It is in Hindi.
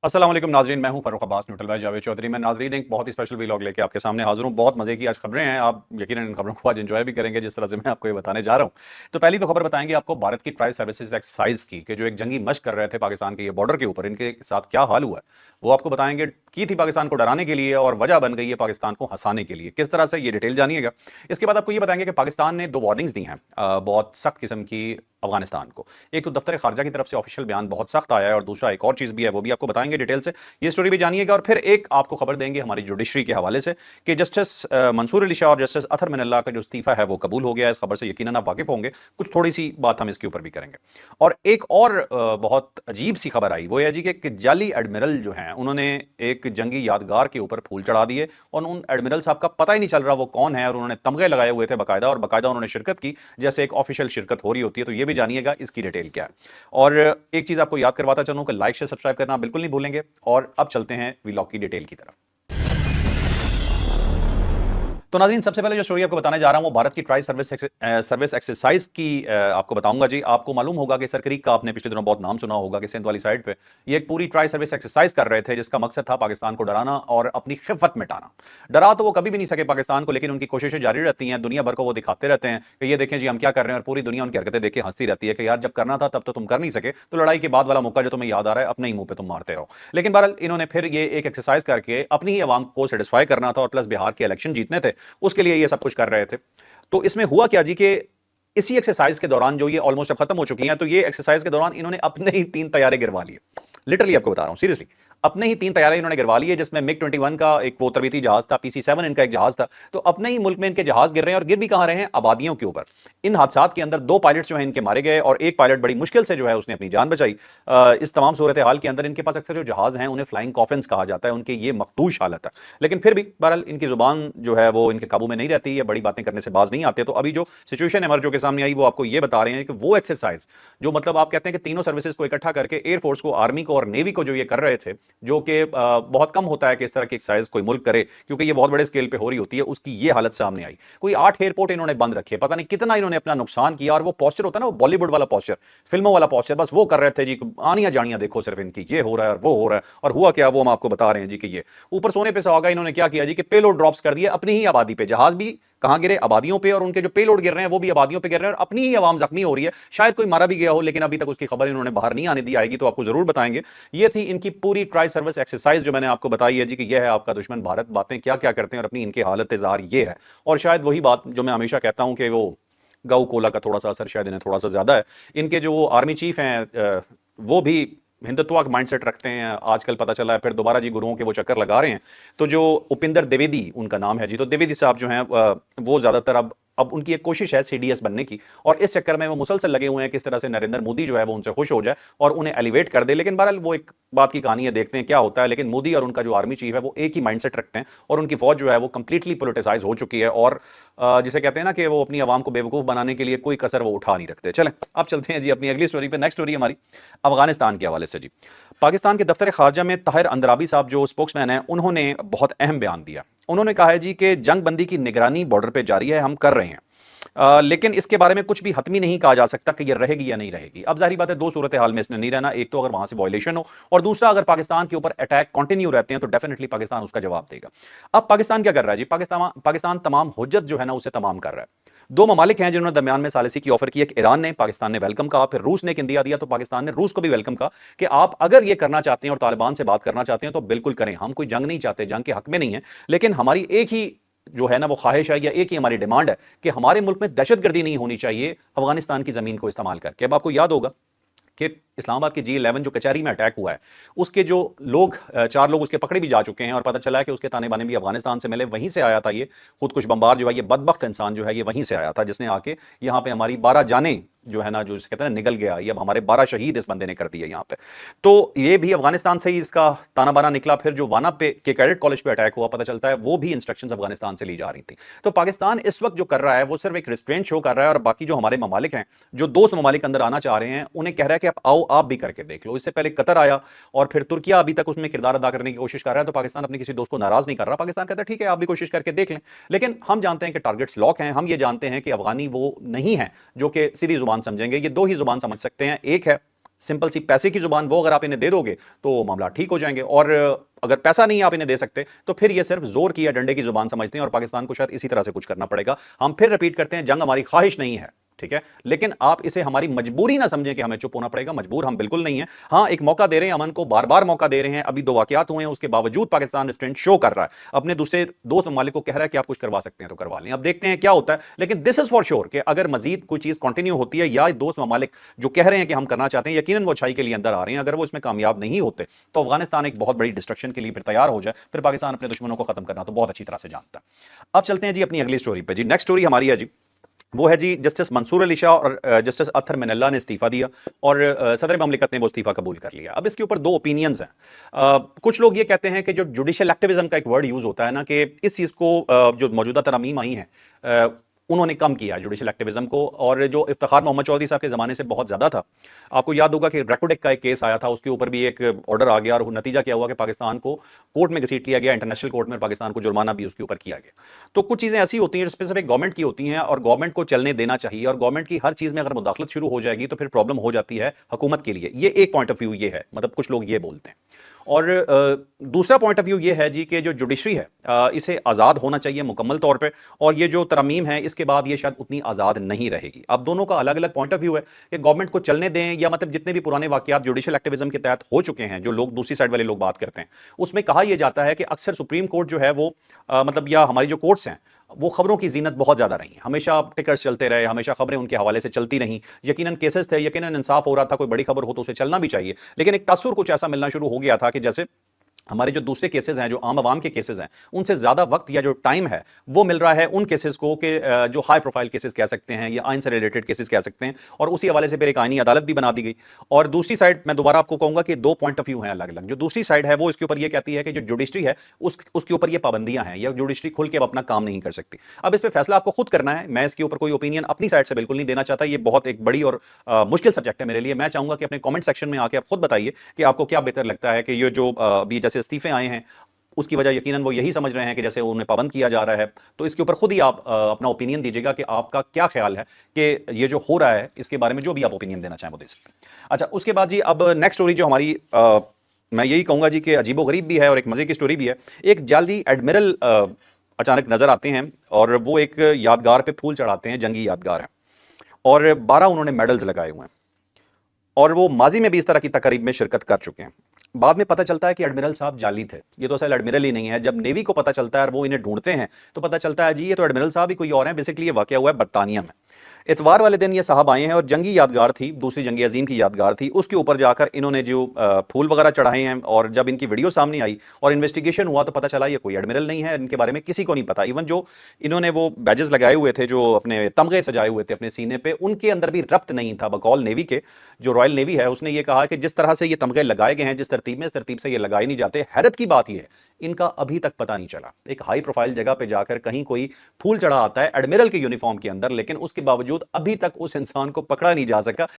अस्सलाम वालेकुम नाज़रीन, मैं हूं फ़र्रुख अब्बास न्यूट्रल बाय जावेद चौधरी। मैं नाज़रीन एक बहुत ही स्पेशल व्लॉग लेके आपके सामने हाज़िर हूं। बहुत मज़े की आज खबरें हैं, आप यकीनन इन खबरों को आज एंजॉय भी करेंगे जिस तरह से मैं आपको ये बताने जा रहा हूं। तो पहली तो खबर बताएंगे आपको भारत की ट्राई सर्विसेज एक्सरसाइज की, कि जो एक जंगी मशक कर रहे थे पाकिस्तान के ये बॉर्डर के ऊपर, इनके साथ क्या हाल हुआ है वो आपको बताएंगे। की थी पाकिस्तान को डराने के लिए और वजह बन गई है पाकिस्तान को हंसाने के लिए, किस तरह से ये डिटेल जानिएगा। इसके बाद आपको ये बताएंगे कि पाकिस्तान ने दो वार्निंग्स दी हैं बहुत सख्त किस्म की अफगानिस्तान को। एक तो दफ्तर खारजा की तरफ से ऑफिशियल बयान बहुत सख्त आया है और दूसरा एक और चीज भी है, वो भी आपको बताएंगे डिटेल से। ये स्टोरी भी जानिएगा और फिर एक आपको खबर देंगे हमारी जुडिशरी के हवाले से कि जस्टिस मंसूर अली शाह और जस्टिस अतर मिनल्ला का जो इस्तीफा है वो कबूल हो गया है। इस खबर से यकीनन आप वाकिफ होंगे, कुछ थोड़ी सी बात हम इसके ऊपर भी करेंगे। और एक और बहुत अजीब सी खबर आई, वो है जी कि जाली एडमिरल जो हैं उन्होंने एक जंगी यादगार के ऊपर फूल चढ़ा दिए और उन एडमिरल साहब का पता ही नहीं चल रहा वो कौन है, और उन्होंने तमगे लगाए हुए थे बाकायदा, और बाकायदा उन्होंने शिरकत की जैसे एक ऑफिशियल शिरकत हो रही होती है। तो ये भी जानिएगा इसकी डिटेल क्या है। और एक चीज आपको याद करवाता चलूं कि लाइक शेयर सब्सक्राइब करना बिल्कुल नहीं भूलेंगे। और अब चलते हैं व्लॉग की डिटेल की तरफ। तो नाज़रीन सबसे पहले जो स्टोरी आपको बताने जा रहा हूं वो भारत की ट्राई सर्विस एक्सरसाइज की आपको बताऊंगा जी। आपको मालूम होगा कि सरक्रीक का आपने पिछले दिनों बहुत नाम सुना होगा कि सिंध वाली साइड पे ये एक पूरी ट्राई सर्विस एक्सरसाइज कर रहे थे जिसका मकसद था पाकिस्तान को डराना और अपनी खिफत मिटाना। डरा तो वो कभी भी नहीं सके पाकिस्तान को, लेकिन उनकी कोशिशें जारी रहती हैं। दुनिया भर को वो दिखाते रहते हैं कि ये देखें जी हम क्या कर रहे हैं, और पूरी दुनिया उनकी हरकतें देख के हंसती रहती है कि यार जब करना था तब तो तुम कर नहीं सके, तो लड़ाई के बाद वाला मौका जो तुम्हें याद आ रहा है अपने ही मुंह पे तुम मारते रहो। लेकिन बहरहाल इन्होंने फिर ये एक एक्सरसाइज करके अपनी ही आवाम को सेटिस्फाई करना था और प्लस बिहार के इलेक्शन जीतने थे, उसके लिए ये सब कुछ कर रहे थे। तो इसमें हुआ क्या जी कि इसी एक्सरसाइज के दौरान, जो ये ऑलमोस्ट अब खत्म हो चुकी है, तो ये एक्सरसाइज के दौरान इन्होंने अपने ही 3 तैयारे गिरवा लिए। लिटरली आपको बता रहा हूं, सीरियसली अपने ही 3 तैयारे इन्होंने गिरवा लिए, जिसमें मिग 21 का एक वो तरबीती जहाज था, PC-7 इनका एक जहाज था। तो अपने ही मुल्क में इनके जहाज गिर रहे हैं, और गिर भी कहां रहे हैं, आबादियों के ऊपर। इन हादसात के अंदर 2 पायलट जो हैं इनके मारे गए और एक पायलट बड़ी मुश्किल से जो है उसने अपनी जान बचाई। इस तमाम सूरत हाल के अंदर इनके पास अक्सर जो जहाज हैं उन्हें फ्लाइंग कॉफिन्स कहा जाता है, उनकी ये मखदूश हालत है। लेकिन फिर भी बहरहाल इनकी जुबान जो है वो इनके काबू में नहीं रहती, ये बड़ी बातें करने से बाज नहीं आते। तो अभी जो सिचुएशन एमर्ज के सामने आई वो आपको ये बता रहे हैं कि वो एक्सरसाइज जो मतलब आप कहते हैं कि तीनों सर्विसेज को इकट्ठा करके एयरफोर्स को, आर्मी को और नेवी को जो ये कर रहे थे, जो कि बहुत कम होता है कि इस तरह की एक्सरसाइज कोई मुल्क करे क्योंकि ये बहुत बड़े स्केल पे हो रही होती है, उसकी ये हालत सामने आई। कोई 8 एयरपोर्ट इन्होंने बंद रखे, पता नहीं कितना इन्होंने अपना नुकसान किया। और वो पोस्चर होता है ना, वो बॉलीवुड वाला पोस्चर, फिल्मों वाला पोस्चर, बस वो कर रहे थे जी। आनियां जानियां देखो सिर्फ इनकी, ये हो रहा है और वो हो रहा है। और हुआ क्या वो हम आपको बता रहे हैं जी कि ये ऊपर सोने पे सुहागा इन्होंने क्या किया जी कि पेलोड ड्रॉप्स कर दिए अपनी ही आबादी पे। जहाज भी कहां गिरे, आबादियों पे, और उनके जो पेलोड गिर रहे हैं वो भी आबादियों पे गिर रहे हैं और अपनी ही आवाम जख्मी हो रही है। शायद कोई मारा भी गया हो, लेकिन अभी तक उसकी खबर इन्होंने बाहर नहीं आने दी। आएगी तो आपको जरूर बताएंगे। ये थी इनकी पूरी ट्राई सर्विस एक्सरसाइज जो मैंने आपको बताई है जी कि यह है आपका दुश्मन भारत, बातें क्या क्या करते हैं और अपनी इनकी हालत इज़हार ये है। और शायद वही बात जो मैं हमेशा कहता हूं कि वो गऊ कोला का थोड़ा सा असर शायद इन्हें थोड़ा सा ज्यादा है। इनके जो वो आर्मी चीफ हैं वो भी हिंदुत्व का माइंडसेट रखते हैं, आजकल पता चला है। फिर दोबारा जी गुरुओं के वो चक्कर लगा रहे हैं। तो जो उपिंदर द्विवेदी उनका नाम है जी, तो द्विवेदी साहब जो हैं वो ज्यादातर अब उनकी एक कोशिश है CDS बनने की, और इस चक्कर में वो मुसलसल लगे हुए हैं किस तरह से नरेंद्र मोदी जो है वो उनसे खुश हो जाए और उन्हें एलिवेट कर दे। लेकिन बहरहाल वो एक बात की कहानी है, देखते हैं क्या होता है। लेकिन मोदी और उनका जो आर्मी चीफ है वो एक ही माइंडसेट रखते हैं, और उनकी फौज जो है वो कंप्लीटली पोलिटिसाइज हो चुकी है, और जिसे कहते हैं ना कि वो अपनी आवाम को बेवकूफ बनाने के लिए कोई कसर वो उठा नहीं रखते। चलें अब चलते हैं जी अपनी अगली स्टोरी पे। नेक्स्ट स्टोरी हमारी अफगानिस्तान के हवाले से जी। पाकिस्तान के दफ्तर खारजा में ताहिर अंदराबी साहब जो स्पोक्समैन है, उन्होंने बहुत अहम बयान दिया। उन्होंने कहा है जी कि जंग बंदी की निगरानी बॉर्डर पे जारी है, हम कर रहे हैं, लेकिन इसके बारे में कुछ भी हतमी नहीं कहा जा सकता कि ये रहेगी या नहीं रहेगी। अब जाहिर बात है दो सूरत हाल में इसने नहीं रहना, एक तो अगर वहां से वायलेशन हो, और दूसरा अगर पाकिस्तान के ऊपर अटैक कंटिन्यू रहते हैं तो डेफिनेटली पाकिस्तान उसका जवाब देगा। अब पाकिस्तान क्या कर रहा है जी, पाकिस्तान तमाम हुज्जत जो है ना उसे तमाम कर रहा है। दो ममालिक हैं जिन्होंने दरमियान में सालिसी की ऑफर की, एक ईरान ने, पाकिस्तान ने वेलकम कहा, फिर रूस ने एक इंदिया दिया तो पाकिस्तान ने रूस को भी वेलकम कहा कि आप अगर ये करना चाहते हैं और तालिबान से बात करना चाहते हैं तो बिल्कुल करें, हम कोई जंग नहीं चाहते, जंग के हक में नहीं है, लेकिन हमारी एक ही जो है ना वो ख्वाहिश है या एक ही हमारी डिमांड है कि हमारे मुल्क में दहशतगर्दी नहीं होनी चाहिए अफगानिस्तान की जमीन को इस्तेमाल करके। अब आपको याद होगा कि इस्लामाबाद के G11 जो कचहरी में अटैक हुआ है, उसके जो लोग 4 लोग उसके पकड़े भी जा चुके हैं, और पता चला है कि उसके ताने बाने भी अफगानिस्तान से मिले, वहीं से आया था ये खुदकुश बम्बार जो है, ये बदबख्त इंसान जो है ये वहीं से आया था, जिसने आके यहाँ पे हमारी 12 जानें जो है ना, जो कहते हैं ना निगल गया, ये अब हमारे 12 शहीद इस बंदे ने कर दिए यहाँ पे। तो ये भी अफगानिस्तान से ही इसका ताना बाना निकला। फिर जो वाना पे के कैडेट कॉलेज पे अटैक हुआ, पता चलता है वो भी इंस्ट्रक्शंस अफगानिस्तान से ली जा रही थी। तो पाकिस्तान इस वक्त जो कर रहा है वो सिर्फ एक रिस्ट्रेंट शो कर रहा है, और बाकी जो हमारे ममालिक हैं, जो दोस्त ममालिक अंदर आना चाह रहे हैं, उन्हें कह रहा है कि आप आओ, आप भी करके देख लो। इससे पहले कतर आया, और फिर तुर्किया अभी तक उसमें किरदार अदा करने की कोशिश कर रहा है। तो पाकिस्तान अपने किसी दोस्त को नाराज नहीं कर रहा, पाकिस्तान कहता है ठीक है आप भी कोशिश करके देख लें। लेकिन हम जानते हैं कि टारगेट्स लॉक हैं, हम ये जानते हैं कि अफगानी वो नहीं है जो कि सीधी जुबान समझेंगे। ये दो ही जुबान समझ सकते हैं, एक है सिंपल सी पैसे की जुबान, वो अगर आप इन्हें दे दोगे तो मामला ठीक हो जाएंगे। और अगर पैसा नहीं आप इन्हें दे सकते तो फिर ये सिर्फ जोर की या डंडे की जुबान समझते हैं और पाकिस्तान को शायद इसी तरह से कुछ करना पड़ेगा। हम फिर रिपीट करते हैं, जंग हमारी ख्वाहिश नहीं है, ठीक है, लेकिन आप इसे हमारी मजबूरी ना समझें कि हमें चुप होना पड़ेगा। मजबूर हम बिल्कुल नहीं है। हाँ, एक मौका दे रहे हैं, अमन को बार बार मौका दे रहे हैं। अभी 2 वाकयात हुए हैं, उसके बावजूद पाकिस्तान रिस्ट्रेंट शो कर रहा है, अपने दूसरे दोस्त ममालिक को कह रहा है कि आप कुछ करवा सकते हैं तो करवा लें। अब देखते हैं क्या होता है। लेकिन दिस इज फॉर श्योर कि अगर मजीद कोई चीज कंटिन्यू होती है या दोस्त ममालिक जो कह रहे हैं कि हम करना चाहते हैं, यकीनन वो अच्छाई के लिए अंदर आ रहे हैं, अगर वो इसमें कामयाब नहीं होते तो अफगानिस्तान एक बहुत बड़ी डिस्ट्रक्शन के लिए फिर तैयार हो जाए। फिर पाकिस्तान अपने दुश्मनों को खत्म करना तो बहुत अच्छी तरह से जानता है। अब चलते हैं जी अपनी अगली स्टोरी पे। जी नेक्स्ट स्टोरी हमारी है जी, वो है जी जस्टिस मंसूर अली शाह और जस्टिस अत्तर मिनल्ला ने इस्तीफा दिया और सदर ममलिकत ने वो इस्तीफा कबूल कर लिया। अब इसके ऊपर 2 ओपिनियंस हैं। कुछ लोग ये कहते हैं कि जो जुडिशियल एक्टिविज्म का एक वर्ड यूज होता है ना, कि इस चीज़ को जो मौजूदा तरमीम आई हैं उन्होंने कम किया जुडिशियल एक्टिविज्म को, और जो इफ्तिखार मोहम्मद चौधरी साहब के ज़माने से बहुत ज़्यादा था। आपको याद होगा कि रेकोडेक का एक केस आया था, उसके ऊपर भी एक ऑर्डर आ गया और नतीजा क्या हुआ कि पाकिस्तान को कोर्ट में घसीट लिया गया, इंटरनेशनल कोर्ट में, पाकिस्तान को जुर्माना भी उसके ऊपर किया गया। तो कुछ चीज़ें ऐसी होती हैं जो स्पेसिफिक गवर्नमेंट की होती हैं और गवर्नमेंट को चलने देना चाहिए, और गवर्नमेंट की हर चीज़ में अगर मुदाखलत शुरू हो जाएगी तो फिर प्रॉब्लम हो जाती है हुकूमत के लिए। ये एक पॉइंट ऑफ व्यू ये है, मतलब कुछ लोग ये बोलते हैं। और दूसरा पॉइंट ऑफ व्यू ये है जी कि जो जुडिशरी है इसे आज़ाद होना चाहिए मुकम्मल तौर पे, और ये जो तरमीम है इसके बाद ये शायद उतनी आज़ाद नहीं रहेगी। अब दोनों का अलग अलग पॉइंट ऑफ व्यू है कि गवर्नमेंट को चलने दें, या मतलब जितने भी पुराने वाकयात जुडिशियल एक्टिविज्म के तहत हो चुके हैं, जो लोग दूसरी साइड वाले लोग बात करते हैं, उसमें कहा यह जाता है कि अक्सर सुप्रीम कोर्ट जो है वो मतलब या हमारी जो कोर्ट्स हैं वो खबरों की जीनत बहुत ज़्यादा रही, हमेशा टिकर्स चलते रहे, हमेशा खबरें उनके हवाले से चलती रहीं। यकीनन केसेस थे, यकीनन इंसाफ हो रहा था, कोई बड़ी खबर हो तो उसे चलना भी चाहिए, लेकिन एक तासुर कुछ ऐसा मिलना शुरू हो गया था कि जैसे हमारे जो दूसरे केसेस हैं, जो आम आवाम के केसेस हैं, उनसे ज़्यादा वक्त या जो टाइम है वो मिल रहा है उन केसेस को कि जो हाई प्रोफाइल केसेस कह सकते हैं या आइन से रिलेटेड केसेस कह सकते हैं, और उसी हवाले से फिर एक आईनी अदालत भी बना दी गई। और दूसरी साइड, मैं दोबारा आपको कहूंगा कि 2 पॉइंट ऑफ व्यू हैं अलग अलग। जो दूसरी साइड है वो इसके ऊपर ये कहती है कि जो जुडिशरी है उसके ऊपर ये पाबंदियां हैं, या जुडिशरी खुल के अपना काम नहीं कर सकती। अब इस पर फैसला आपको खुद करना है, मैं इसके ऊपर कोई ओपिनियन अपनी साइड से बिल्कुल नहीं देना चाहता। ये बहुत एक बड़ी और मुश्किल सब्जेक्ट है मेरे लिए। मैं चाहूंगा कि अपने कॉमेंट सेक्शन में आके आप खुद बताइए कि आपको क्या बेहतर लगता है, कि ये जो अभी जैसे इस्तीफे आए हैं उसकी वजह यकीनन वो यही समझ रहे हैं कि जैसे उन्हें पाबंद किया जा रहा है। तो इसके ऊपर खुद ही आप अपना ओपिनियन दीजिएगा कि आपका क्या ख्याल है कि ये जो हो रहा है इसके बारे में, जो भी आप ओपिनियन देना चाहें वो दे सकते हैं। अच्छा, उसके बाद जी अब नेक्स्ट स्टोरी जो हमारी मैं यही कहूंगा जी कि अजीबोगरीब भी है और एक मजे की स्टोरी भी है। एक जाली एडमिरल अचानक नजर आते हैं और वो एक यादगार पे फूल चढ़ाते हैं, जंगी यादगार है, और 12 उन्होंने मेडल्स लगाए हुए हैं, और वो माजी में भी इस तरह की तकरीब में शिरकत कर चुके हैं। बाद में पता चलता है कि एडमिरल साहब जाली थे, ये तो असल एडमिरल ही नहीं है। जब नेवी को पता चलता है और वो इन्हें ढूंढते हैं तो पता चलता है जी ये तो एडमिरल साहब ही कोई और हैं। बेसिकली ये वाकया हुआ है बरतानिया में। इतवार वाले दिन ये साहब आए हैं और जंगी यादगार थी, दूसरी जंगी अजीम की यादगार थी, उसके ऊपर जाकर इन्होंने जो फूल वगैरह चढ़ाए हैं। और जब इनकी वीडियो सामने आई और इन्वेस्टिगेशन हुआ तो पता चला ये कोई एडमिरल नहीं है, इनके बारे में किसी को नहीं पता। इवन जो इन्होंने वो बैजेस लगाए हुए थे, जो अपने तमगे सजाए हुए थे अपने सीने पे, उनके अंदर भी रब्त नहीं था। बकौल नेवी के, जो रॉयल नेवी है उसने ये कहा कि जिस तरह से ये तमगे लगाए गए हैं, जिस तरतीब में, इस तरतीब से ये लगाए नहीं जाते। हैरत की बात यह है इनका अभी तक पता नहीं चला। एक हाई प्रोफाइल जगह पे जाकर कहीं कोई फूल चढ़ा आता है एडमिरल के यूनिफॉर्म के अंदर, लेकिन उसके बावजूद अभी तक उस इंसान को पकड़ा नहीं जा सका